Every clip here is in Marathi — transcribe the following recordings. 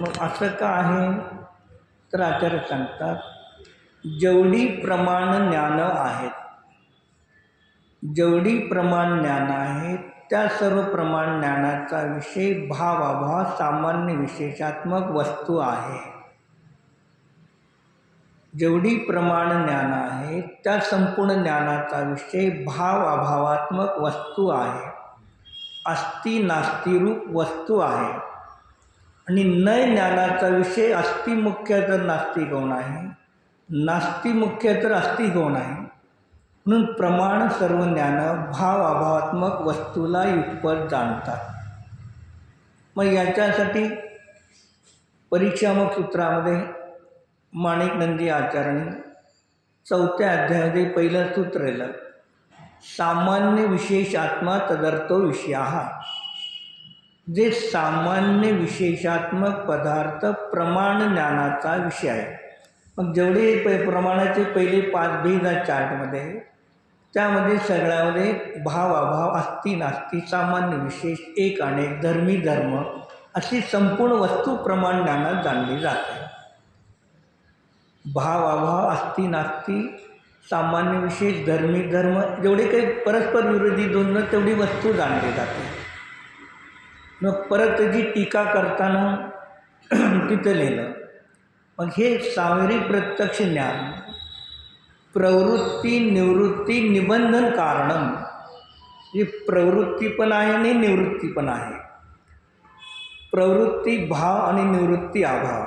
मग असं का आहे तर आचार्य सांगतात, जेवढी प्रमाण ज्ञान आहेत, जेवढी प्रमाण ज्ञान आहे त्या सर्व प्रमाण ज्ञानाचा विषय भावाभाव सामान्य विशेषात्मक वस्तू आहे. जेवढी प्रमाण ज्ञान आहे त्या संपूर्ण ज्ञानाचा विषय भाव अभावात्मक वस्तू आहे, अस्ति नास्ती रूप वस्तू आहे. आणि नय ज्ञानाचा विषय अस्ति मुख्य तर नास्ती गौण आहे, नास्ती मुख्य तर अस्ति गौण आहे. म्हणून प्रमाण सर्व ज्ञान भाव अभावात्मक वस्तूला युगपत जाणतात. मग याच्यासाठी परीक्षामक सूत्रामध्ये माणिक नंदी आचार्यांनी 4थ्या अध्यायामध्ये पहिलं सूत्र लिहिलं, सामान्य विशेष आत्मा तदर्थो विषया. जे सामान्य विशेषात्मक पदार्थ प्रमाण ज्ञानाचा विषय आहे. मग जेवढे प्रमाणाचे पहिले 5 भेद आहेत चार्टमध्ये, त्यामध्ये सगळ्यामध्ये भाव अभाव अस्ति नास्ती सामान्य विशेष एक अनेक धर्मी धर्म अशी संपूर्ण वस्तू प्रमाण ज्ञानात जाणली जाते. भाव अभाव अस्ति नास्ती सामान्य विशेष धर्मी धर्म जेवढे काही परस्पर विरोधी दोन तेवढी वस्तू जाणली जाते. मग परत त्याची टीका करताना तिथं लिहिलं, मग हे सामरिक प्रत्यक्ष ज्ञान प्रवृत्ती निवृत्ती निबंधन कारणम, ही प्रवृत्ती पण आहे आणि निवृत्ती पण आहे. प्रवृत्ती भाव आणि निवृत्ती अभाव.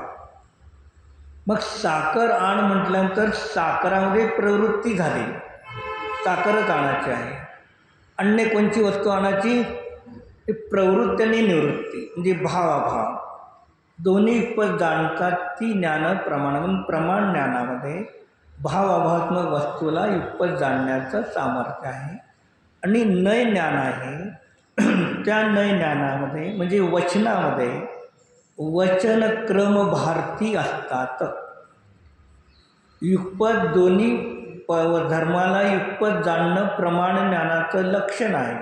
मग साखर आण म्हटल्यानंतर साखरामध्ये प्रवृत्ती झाली, साखरच आणायची आहे. अन्य कोणची वस्तू आणायची, प्रवृत्ती आणि निवृत्ती म्हणजे भाव अभाव दोन्ही पण जाणतात ती ज्ञान प्रमाण. म्हणून प्रमाण ज्ञानामध्ये भाव अभावात्मक वस्तूला युगपत जाणण्याचं सामर्थ्य आहे. आणि नय ज्ञान आहे त्या नय ज्ञानामध्ये म्हणजे वचनामध्ये वचनक्रम भारती असतात. युगपत दोन्ही धर्माला युगपत जाणणं प्रमाण ज्ञानाचं लक्षण आहे.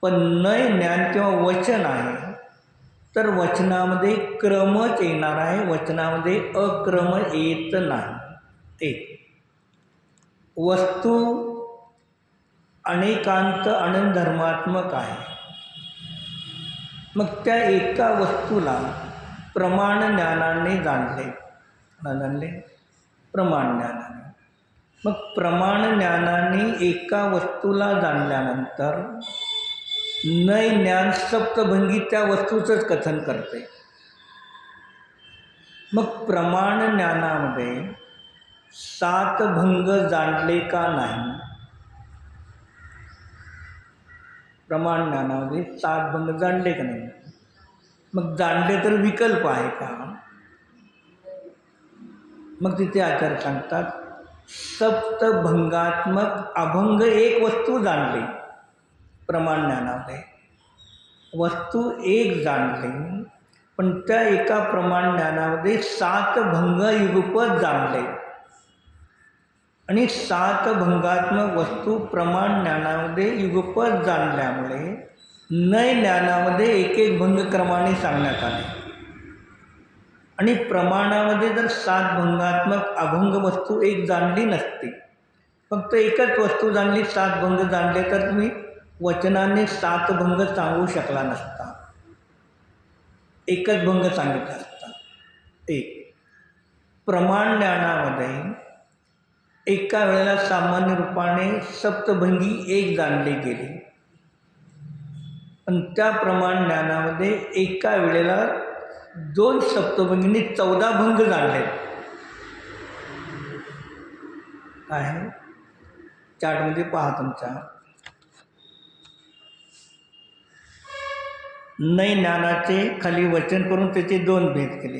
पण नय ज्ञान किंवा वचन आहे तर वचनामध्ये क्रमच येणार आहे, वचनामध्ये अक्रम येत नाही. एक वस्तू अनेकांत अनंत धर्मात्मक आहे. मग त्या एका वस्तूला प्रमाण ज्ञानाने जाणले प्रमाण ज्ञानाने. मग प्रमाण ज्ञानाने एका वस्तूला जाणल्यानंतर नय ज्ञान सप्तभंगी त्या वस्तूचंच कथन करते. मग प्रमाण ज्ञानामध्ये 7 भंग जाणले का नाही, प्रमाण ज्ञानामध्ये 7 भंग जाणले का नाही. मग जाणले तर विकल्प आहे का. मग तिथे आचार्य सांगतात, सप्तभंगात्मक अभंग एक वस्तू जाणली. प्रमाण ज्ञानामध्ये वस्तू एक जाणली, पण त्या एका प्रमाण ज्ञानामध्ये 7 भंग युगपत जाणले. आणि 7 भंगात्मक वस्तू प्रमाण ज्ञानामध्ये युगपत जाणल्यामुळे नय ज्ञानामध्ये एक एक भंग क्रमाने सांगण्यात आले. आणि प्रमाणामध्ये जर 7 भंगात्मक अभंग वस्तू एक जाणली नसती, फक्त एकच वस्तू जाणली 7 भंग जाणले, तर तुम्ही वचनाने 7 भंग सांगू शकला नसता, एकच भंग सांगितला असता. एक प्रमाण ज्ञानामध्ये एका वेळेला सामान्य रूपाने सप्तभंगी एक जाणली गेली, पण त्या प्रमाण ज्ञानामध्ये एका वेळेला 2 सप्तभंगींनी 14 भंग जाणले. आहे चार्टमध्ये पहा तुमच्या. नय ज्ञानाचे खाली वचन करून त्याचे 2 भेद केले,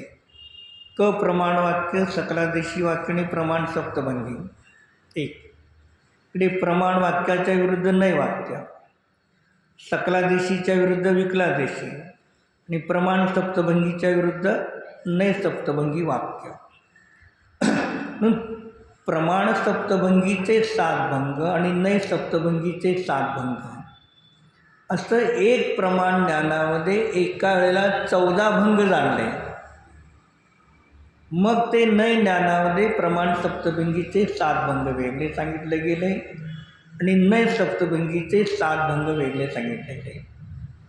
क प्रमाण वाक्य सकलादेशी वाक्य आणि प्रमाण सप्तभंगी. एक इकडे प्रमाण वाक्याच्या विरुद्ध नय वाक्य, सकलादेशीच्या विरुद्ध विकलादेशी आणि प्रमाण सप्तभंगीच्या विरुद्ध नय सप्तभंगी वाक्य. प्रमाण सप्तभंगीचे 7 भंग आणि नय सप्तभंगीचे 7 भंग, असं एक प्रमाण ज्ञानामध्ये एका वेळेला 14 भंग जाणले. मग ते नय ज्ञानामध्ये प्रमाण सप्तभंगीचे 7 भंग वेगळे सांगितले गेले आणि नय सप्तभंगीचे 7 भंग वेगळे सांगितले गेले.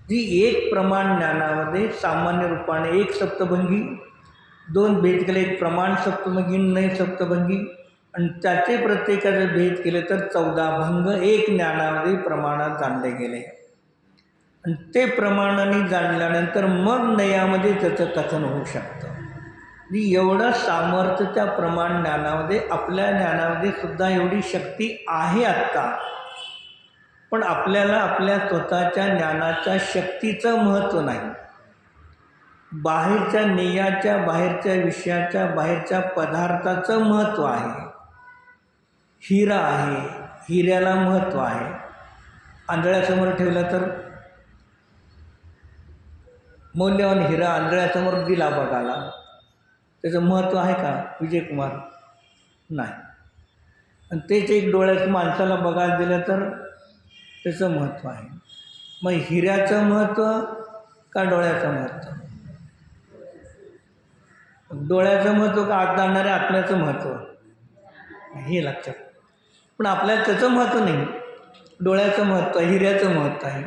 जी एक प्रमाण ज्ञानामध्ये सामान्य रूपाने एक सप्तभंगी, 2 भेद केले, एक प्रमाण सप्तभंगी, नय सप्तभंगी, आणि त्याचे प्रत्येकाचे भेद केले तर 14 भंग एक ज्ञानामध्ये प्रमाणात जाणले गेले. आणि ते प्रमाणाने जाणल्यानंतर मग नयामध्ये त्याचं कथन होऊ शकतं. एवढं सामर्थ्य त्या प्रमाण ज्ञानामध्ये, आपल्या ज्ञानामध्ये सुद्धा एवढी शक्ती आहे आत्ता. पण आपल्याला आपल्या स्वतःच्या ज्ञानाच्या शक्तीचं महत्त्व नाही, बाहेरच्या नेयाच्या, बाहेरच्या विषयाच्या, बाहेरच्या पदार्थाचं महत्त्व आहे. हिरा आहे, हिऱ्याला महत्त्व आहे. आंधळ्यासमोर ठेवला तर मौल्यवान हिरा आंधळ्यासमोर दिला बघायला, त्याचं महत्त्व आहे का विजयकुमार? नाही. आणि तेच एक डोळ्यात माणसाला बघायला दिलं तर त्याचं महत्त्व आहे. मग हिऱ्याचं महत्त्व का डोळ्याचं महत्त्व? डोळ्याचं महत्त्व का आत जाणाऱ्या आत्म्याचं महत्त्व? हे लक्षात. पण आपल्याला त्याचं महत्त्व नाही, डोळ्याचं महत्त्व आहे, हिऱ्याचं महत्त्व आहे.